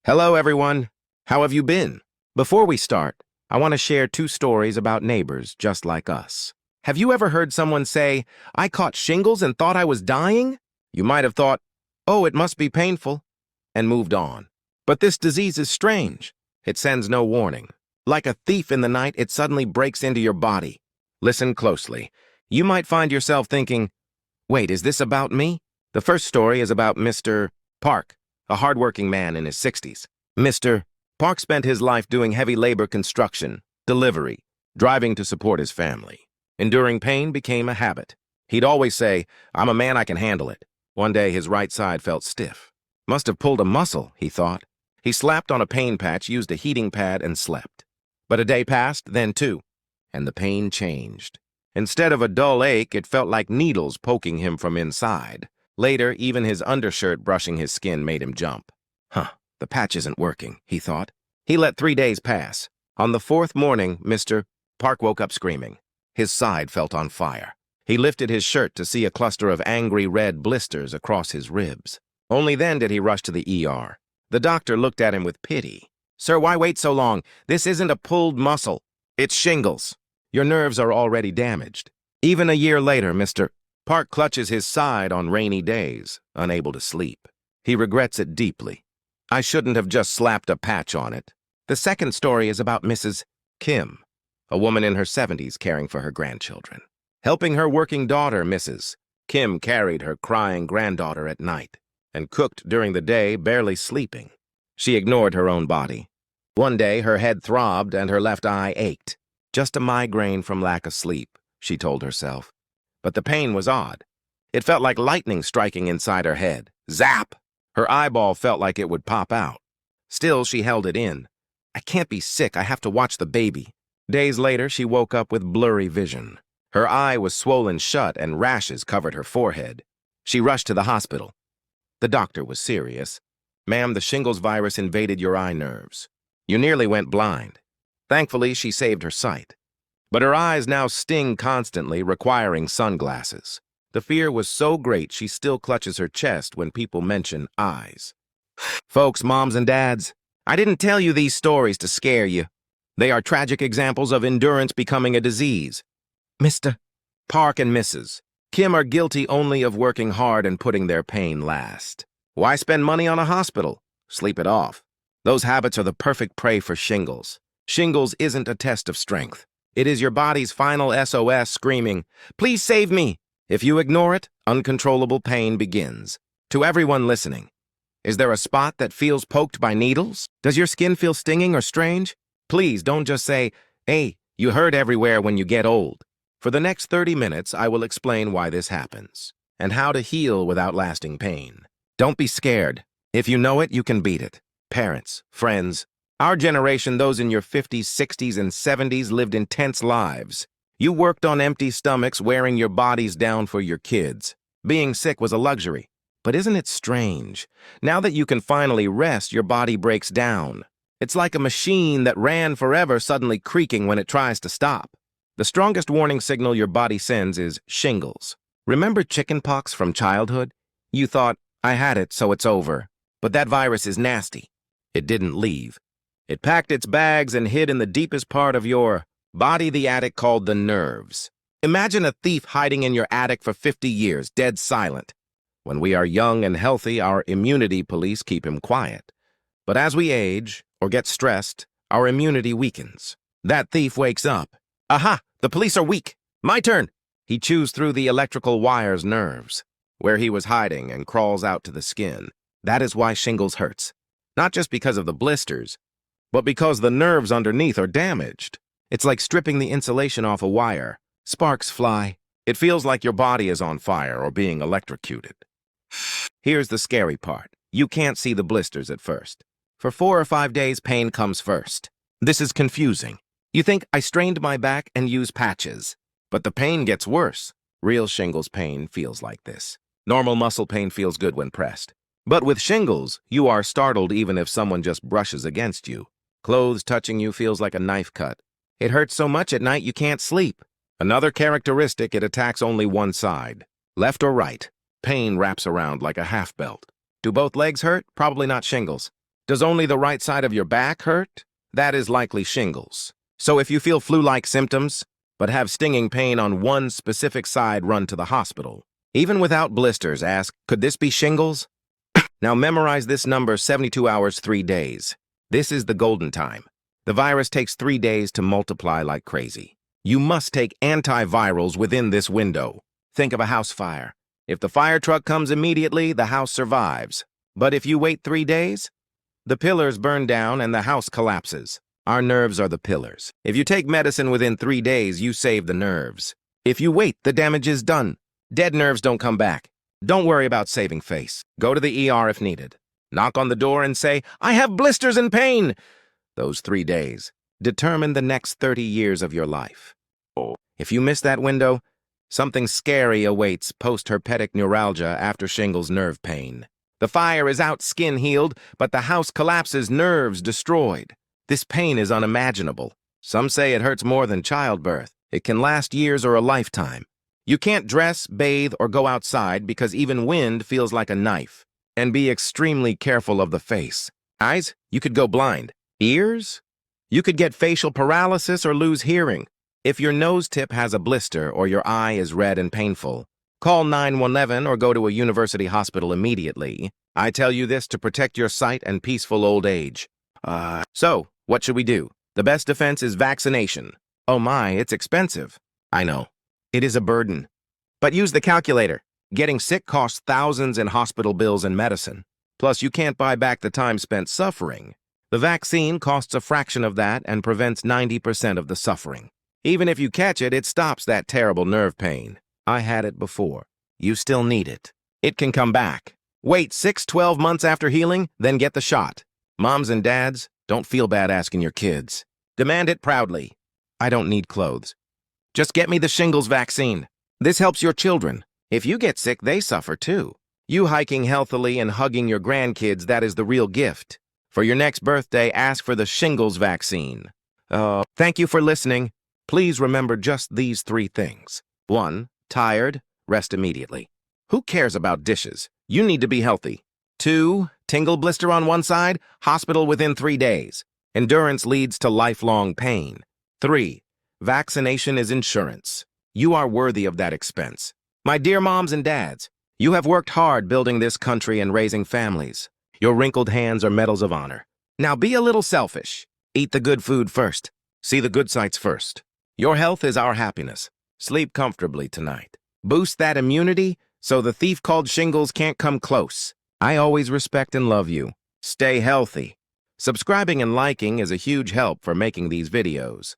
Hello, everyone. How have you been? Before we start, I want to share two stories about neighbors just like us. Have you ever heard someone say, "I caught shingles and thought I was dying"? You might have thought, "Oh, it must be painful," and moved on. But this disease is strange. It sends no warning. Like a thief in the night, it suddenly breaks into your body. Listen closely. You might find yourself thinking, "Wait, is this about me?" The first story is about Mr. Park, a hardworking man in his 60s. Mr. Park spent his life doing heavy labor construction, delivery, driving to support his family. Enduring pain became a habit. He'd always say, "I'm a man, I can handle it." One day his right side felt stiff. Must have pulled a muscle, he thought. He slapped on a pain patch, used a heating pad, and slept. But a day passed, then two, and the pain changed. Instead of a dull ache, it felt like needles poking him from inside. Later, even his undershirt brushing his skin made him jump. The patch isn't working, he thought. He let 3 days pass. On the fourth morning, Mr. Park woke up screaming. His side felt on fire. He lifted his shirt to see a cluster of angry red blisters across his ribs. Only then did he rush to the ER. The doctor looked at him with pity. "Sir, why wait so long? This isn't a pulled muscle. It's shingles. Your nerves are already damaged." Even a year later, Mr. Park clutches his side on rainy days, unable to sleep. He regrets it deeply. "I shouldn't have just slapped a patch on it." The second story is about Mrs. Kim, a woman in her 70s caring for her grandchildren. Helping her working daughter, Mrs. Kim carried her crying granddaughter at night and cooked during the day, barely sleeping. She ignored her own body. One day, her head throbbed and her left eye ached. "Just a migraine from lack of sleep," she told herself. But the pain was odd. It felt like lightning striking inside her head. Zap! Her eyeball felt like it would pop out. Still, she held it in. "I can't be sick. I have to watch the baby." Days later, she woke up with blurry vision. Her eye was swollen shut and rashes covered her forehead. She rushed to the hospital. The doctor was serious. "Ma'am, the shingles virus invaded your eye nerves. You nearly went blind." Thankfully, she saved her sight. But her eyes now sting constantly, requiring sunglasses. The fear was so great she still clutches her chest when people mention eyes. Folks, moms and dads, I didn't tell you these stories to scare you. They are tragic examples of endurance becoming a disease. Mr. Park and Mrs. Kim are guilty only of working hard and putting their pain last. Why spend money on a hospital? Sleep it off. Those habits are the perfect prey for shingles. Shingles isn't a test of strength. It is your body's final SOS screaming, "Please save me." If you ignore it, uncontrollable pain begins. To everyone listening, is there a spot that feels poked by needles? Does your skin feel stinging or strange? Please don't just say, "Hey, you hurt everywhere when you get old." For the next 30 minutes, I will explain why this happens and how to heal without lasting pain. Don't be scared. If you know it, you can beat it. Parents, friends, our generation, those in your 50s, 60s, and 70s, lived intense lives. You worked on empty stomachs, wearing your bodies down for your kids. Being sick was a luxury. But isn't it strange? Now that you can finally rest, your body breaks down. It's like a machine that ran forever suddenly creaking when it tries to stop. The strongest warning signal your body sends is shingles. Remember chickenpox from childhood? You thought, "I had it, so it's over." But that virus is nasty. It didn't leave. It packed its bags and hid in the deepest part of your body, the attic called the nerves. Imagine a thief hiding in your attic for 50 years, dead silent. When we are young and healthy, our immunity police keep him quiet. But as we age or get stressed, our immunity weakens. That thief wakes up. "Aha! The police are weak. My turn!" He chews through the electrical wire's nerves, where he was hiding, and crawls out to the skin. That is why shingles hurts. Not just because of the blisters, but because the nerves underneath are damaged. It's like stripping the insulation off a wire. Sparks fly. It feels like your body is on fire or being electrocuted. Here's the scary part. You can't see the blisters at first. For 4 or 5 days, pain comes first. This is confusing. You think, "I strained my back and used patches." But the pain gets worse. Real shingles pain feels like this. Normal muscle pain feels good when pressed. But with shingles, you are startled even if someone just brushes against you. Clothes touching you feels like a knife cut. It hurts so much at night you can't sleep. Another characteristic, it attacks only one side. Left or right, pain wraps around like a half belt. Do both legs hurt? Probably not shingles. Does only the right side of your back hurt? That is likely shingles. So if you feel flu-like symptoms, but have stinging pain on one specific side, run to the hospital. Even without blisters, ask, could this be shingles? Now memorize this number: 72 hours, 3 days. This is the golden time. The virus takes 3 days to multiply like crazy. You must take antivirals within this window. Think of a house fire. If the fire truck comes immediately, the house survives. But if you wait 3 days, the pillars burn down and the house collapses. Our nerves are the pillars. If you take medicine within 3 days, you save the nerves. If you wait, the damage is done. Dead nerves don't come back. Don't worry about saving face. Go to the ER if needed. Knock on the door and say, I have blisters and pain. Those 3 days determine the next 30 years of your life. If you miss that window, something scary awaits post-herpetic neuralgia after shingles nerve pain. The fire is out, skin healed, but the house collapses, nerves destroyed. This pain is unimaginable. Some say it hurts more than childbirth. It can last years or a lifetime. You can't dress, bathe, or go outside because even wind feels like a knife. And be extremely careful of the face. Eyes, you could go blind. Ears? You could get facial paralysis or lose hearing. If your nose tip has a blister or your eye is red and painful, call 911 or go to a university hospital immediately. I tell you this to protect your sight and peaceful old age. So, what should we do? The best defense is vaccination. Oh my, it's expensive. I know. It is a burden. But use the calculator. Getting sick costs thousands in hospital bills and medicine. Plus, you can't buy back the time spent suffering. The vaccine costs a fraction of that and prevents 90% of the suffering. Even if you catch it, it stops that terrible nerve pain. I had it before. You still need it. It can come back. Wait 6-12 months after healing, then get the shot. Moms and dads, don't feel bad asking your kids. Demand it proudly. I don't need clothes. Just get me the shingles vaccine. This helps your children. If you get sick, they suffer too. You hiking healthily and hugging your grandkids, that is the real gift. For your next birthday, ask for the shingles vaccine. Thank you for listening. Please remember just these 3 things. 1. Tired? Rest immediately. Who cares about dishes? You need to be healthy. 2. Tingle blister on one side? Hospital within 3 days. Endurance leads to lifelong pain. 3. Vaccination is insurance. You are worthy of that expense. My dear moms and dads, you have worked hard building this country and raising families. Your wrinkled hands are medals of honor. Now be a little selfish. Eat the good food first. See the good sights first. Your health is our happiness. Sleep comfortably tonight. Boost that immunity so the thief called shingles can't come close. I always respect and love you. Stay healthy. Subscribing and liking is a huge help for making these videos.